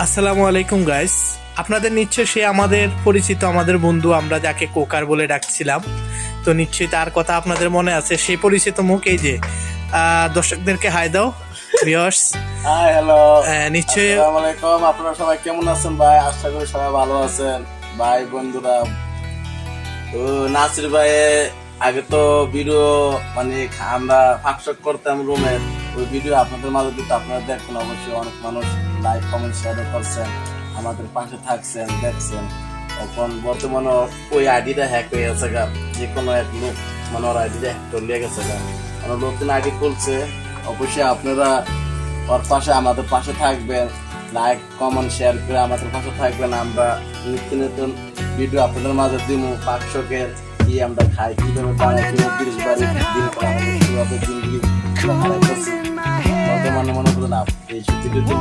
আসসালামু আলাইকুম গাইস। আপনাদের নিশ্চয় সে আমাদের পরিচিত, আমাদের বন্ধু, আমরা যাকে কোকার বলে ডাকছিলাম। তো নিশ্চয়ই তার কথা আপনাদের মনে আছে। সেই পরিচিত মুখ এই যে। দর্শকদেরকে হাই দাও ভিউয়ার্স। হাই, হ্যালো, নিশ্চয়ই আসসালামু আলাইকুম। আপনারা সবাই কেমন আছেন ভাই? আশা করি সবাই ভালো আছেন ভাই বন্ধুরা। তো নাসির ভাই আগে তো ভিডিও মানে আমরা ফাঁকশক করতাম রুমের, ওই ভিডিও আপনাদের মাঝে দিতে আপনারা দেখছেন। অবশ্যই অনেক মানুষ লাইক কমেন্ট শেয়ার করছেন, আমাদের পাশে থাকছেন, দেখছেন। এখন বর্তমানে ওই আইডিটা হ্যাক হয়ে গেছে গা, যে কোনো এক লোক মানে ওর আইডিটা হ্যাক করে গেছে গা, মানে নতুন আইডি খুলছে। অবশ্যই আপনারা ওর পাশে আমাদের পাশে থাকবেন, লাইক কমেন্ট শেয়ার করে আমাদের পাশে থাকবেন। আমরা নিত্য নতুন ভিডিও আপনাদের মাঝে দিব। পাকশকের কি আমরা খাই, কিভাবে বানাই, কিভাবে তিরিশ বাড়ি দিন করে আমাদের কিভাবে দিনগুলি বর্তমানে মনে করেন এই ভিডিওতে